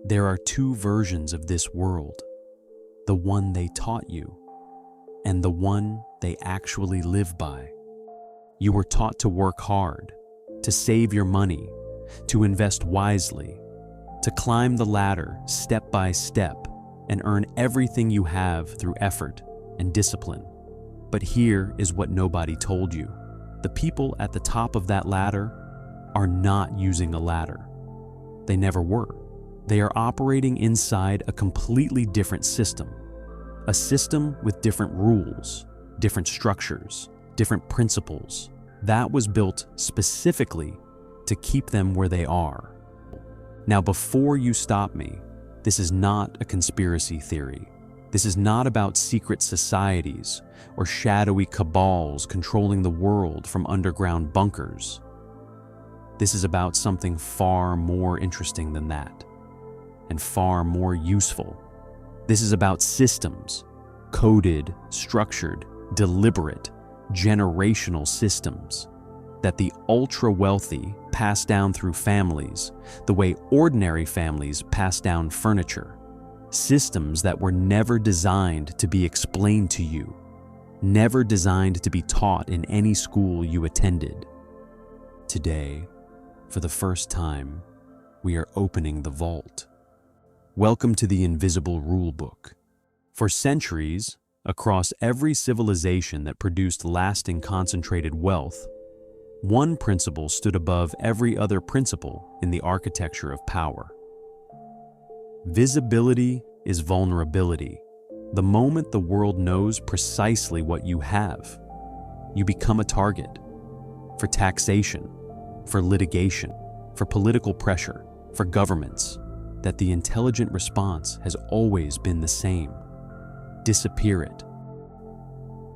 There are two versions of this world, the one they taught you and the one they actually live by. You were taught to work hard, to save your money, to invest wisely, to climb the ladder step by step and earn everything you have through effort and discipline. But here is what nobody told you. The people at the top of that ladder are not using a ladder. They never were. They are operating inside a completely different system. A system with different rules, different structures, different principles. That was built specifically to keep them where they are. Now, before you stop me, this is not a conspiracy theory. This is not about secret societies or shadowy cabals controlling the world from underground bunkers. This is about something far more interesting than that, and far more useful. This is about systems, coded, structured, deliberate, generational systems that the ultra-wealthy pass down through families, the way ordinary families pass down furniture. Systems that were never designed to be explained to you, never designed to be taught in any school you attended. Today, for the first time, we are opening the vault. Welcome to the invisible rulebook. For centuries, across every civilization that produced lasting concentrated wealth, one principle stood above every other principle in the architecture of power. Visibility is vulnerability. The moment the world knows precisely what you have, you become a target for taxation, for litigation, for political pressure, for governments. That the intelligent response has always been the same: disappear it.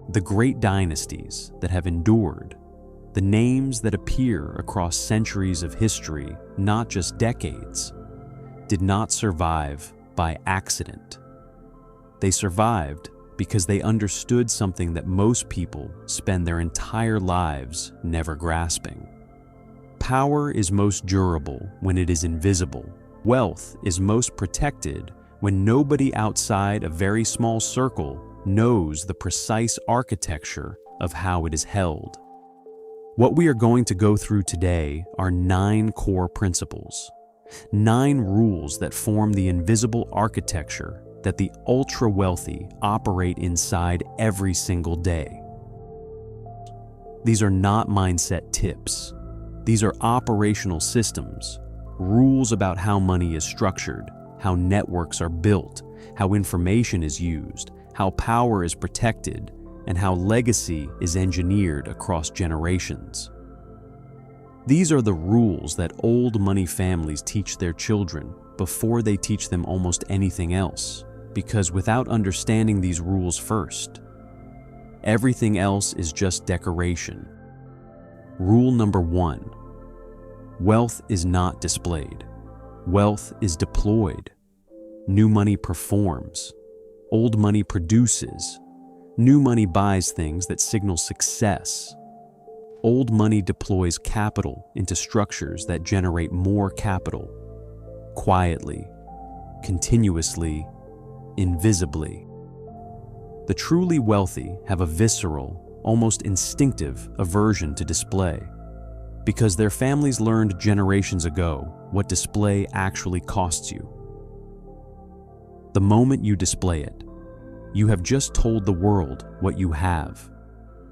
The great dynasties that have endured, the names that appear across centuries of history, not just decades, did not survive by accident. They survived because they understood something that most people spend their entire lives never grasping. Power is most durable when it is invisible. Wealth is most protected when nobody outside a very small circle knows the precise architecture of how it is held. What we are going to go through today are 9 core principles, 9 rules that form the invisible architecture that the ultra-wealthy operate inside every single day. These are not mindset tips. These are operational systems. Rules about how money is structured, how networks are built, how information is used, how power is protected, and how legacy is engineered across generations. These are the rules that old money families teach their children before they teach them almost anything else, because without understanding these rules first, everything else is just decoration. Rule number 1. Wealth is not displayed. Wealth is deployed. New money performs. Old money produces. New money buys things that signal success. Old money deploys capital into structures that generate more capital. Quietly, continuously, invisibly. The truly wealthy have a visceral, almost instinctive aversion to display, because their families learned generations ago what display actually costs you. The moment you display it, you have just told the world what you have,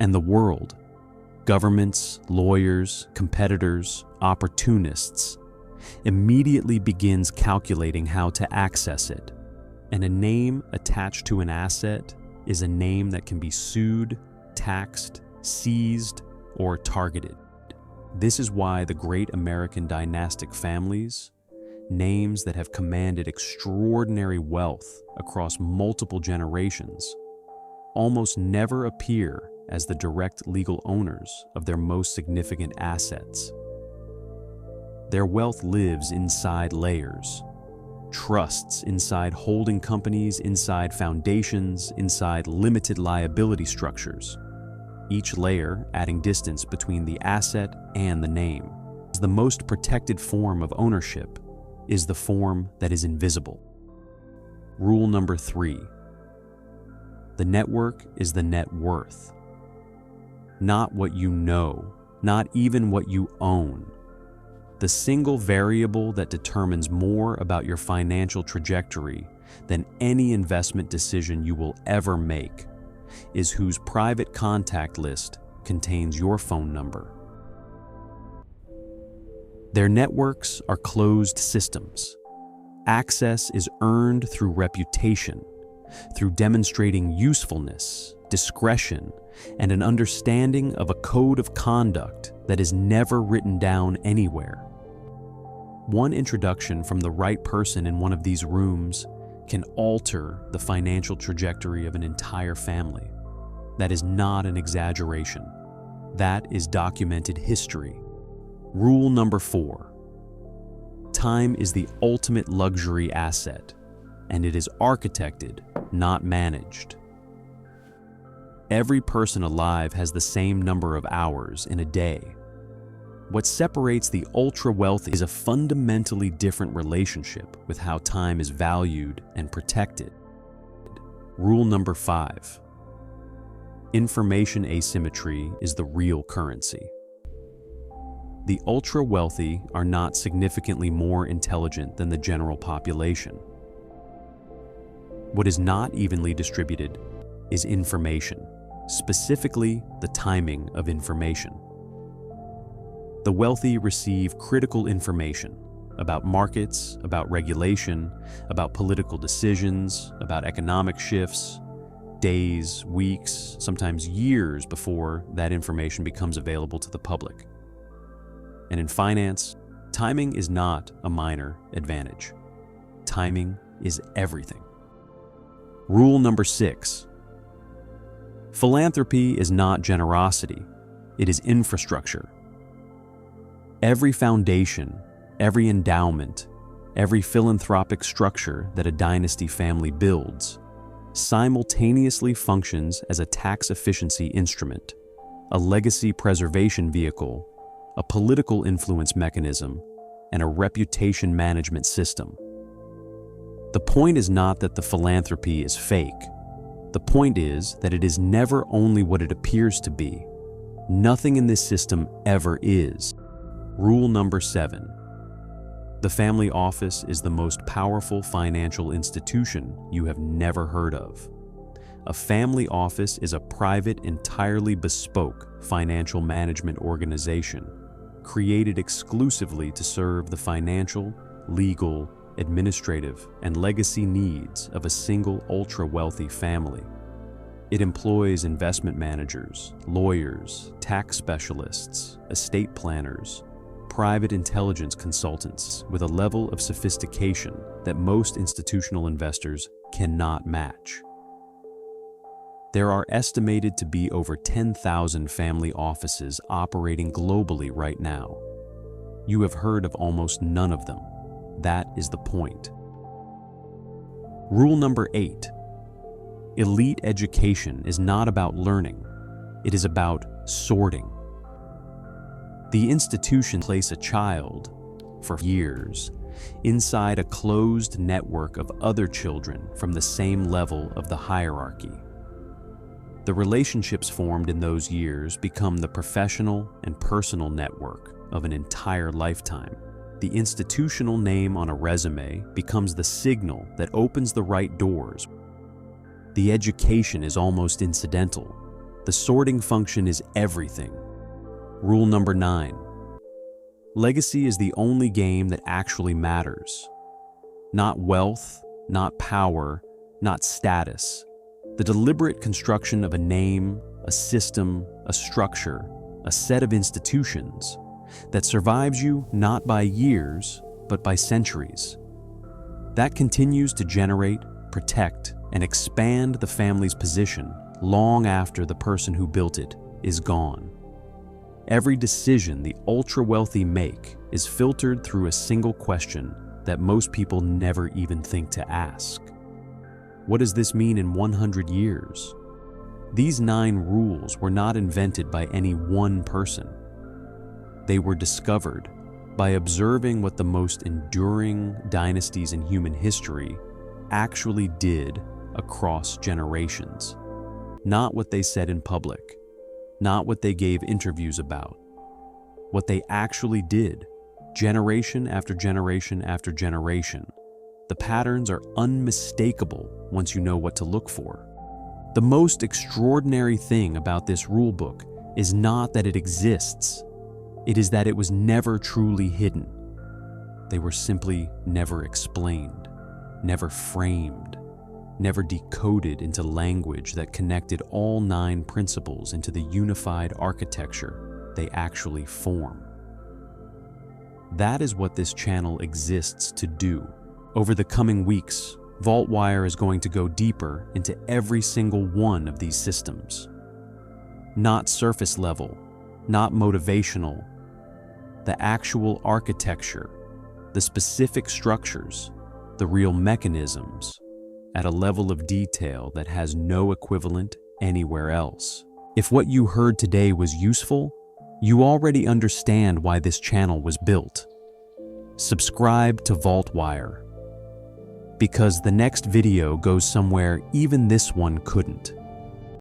and the world, governments, lawyers, competitors, opportunists, immediately begins calculating how to access it. And a name attached to an asset is a name that can be sued, taxed, seized, or targeted. This is why the great American dynastic families, names that have commanded extraordinary wealth across multiple generations, almost never appear as the direct legal owners of their most significant assets. Their wealth lives inside layers, trusts inside holding companies, inside foundations, inside limited liability structures, each layer adding distance between the asset and the name. As the most protected form of ownership, is the form that is invisible. Rule number 3. The network is the net worth. Not what you know, not even what you own. The single variable that determines more about your financial trajectory than any investment decision you will ever make is whose private contact list contains your phone number. Their networks are closed systems. Access is earned through reputation, through demonstrating usefulness, discretion, and an understanding of a code of conduct that is never written down anywhere. One introduction from the right person in one of these rooms can alter the financial trajectory of an entire family. That is not an exaggeration. That is documented history. Rule number 4. Time is the ultimate luxury asset, and it is architected, not managed. Every person alive has the same number of hours in a day. What separates the ultra-wealthy is a fundamentally different relationship with how time is valued and protected. Rule number 5. Information asymmetry is the real currency. The ultra-wealthy are not significantly more intelligent than the general population. What is not evenly distributed is information, specifically the timing of information. The wealthy receive critical information about markets, about regulation, about political decisions, about economic shifts, days, weeks, sometimes years before that information becomes available to the public. And in finance, timing is not a minor advantage. Timing is everything. Rule number 6. Philanthropy is not generosity, it is infrastructure. Every foundation, every endowment, every philanthropic structure that a dynasty family builds simultaneously functions as a tax efficiency instrument, a legacy preservation vehicle, a political influence mechanism, and a reputation management system. The point is not that the philanthropy is fake. The point is that it is never only what it appears to be. Nothing in this system ever is. Rule number 7. The family office is the most powerful financial institution you have never heard of. A family office is a private, entirely bespoke financial management organization created exclusively to serve the financial, legal, administrative, and legacy needs of a single ultra-wealthy family. It employs investment managers, lawyers, tax specialists, estate planners, private intelligence consultants with a level of sophistication that most institutional investors cannot match. There are estimated to be over 10,000 family offices operating globally right now. You have heard of almost none of them. That is the point. Rule number 8. Elite education is not about learning. It is about sorting. The institution places a child, for years, inside a closed network of other children from the same level of the hierarchy. The relationships formed in those years become the professional and personal network of an entire lifetime. The institutional name on a resume becomes the signal that opens the right doors. The education is almost incidental. The sorting function is everything. Rule number 9. Legacy is the only game that actually matters. Not wealth, not power, not status. The deliberate construction of a name, a system, a structure, a set of institutions that survives you not by years, but by centuries. That continues to generate, protect, and expand the family's position long after the person who built it is gone. Every decision the ultra-wealthy make is filtered through a single question that most people never even think to ask. What does this mean in 100 years? These 9 rules were not invented by any one person. They were discovered, by observing what the most enduring dynasties in human history actually did across generations. Not what they said in public, not what they gave interviews about. What they actually did, generation after generation after generation. The patterns are unmistakable once you know what to look for. The most extraordinary thing about this rulebook is not that it exists. It is that it was never truly hidden. They were simply never explained, never framed, never decoded into language that connected all 9 principles into the unified architecture they actually form. That is what this channel exists to do. Over the coming weeks, Vaultwire is going to go deeper into every single one of these systems. Not surface level, not motivational. The actual architecture, the specific structures, the real mechanisms, at a level of detail that has no equivalent anywhere else. If what you heard today was useful, you already understand why this channel was built. Subscribe to Vaultwire, because the next video goes somewhere even this one couldn't.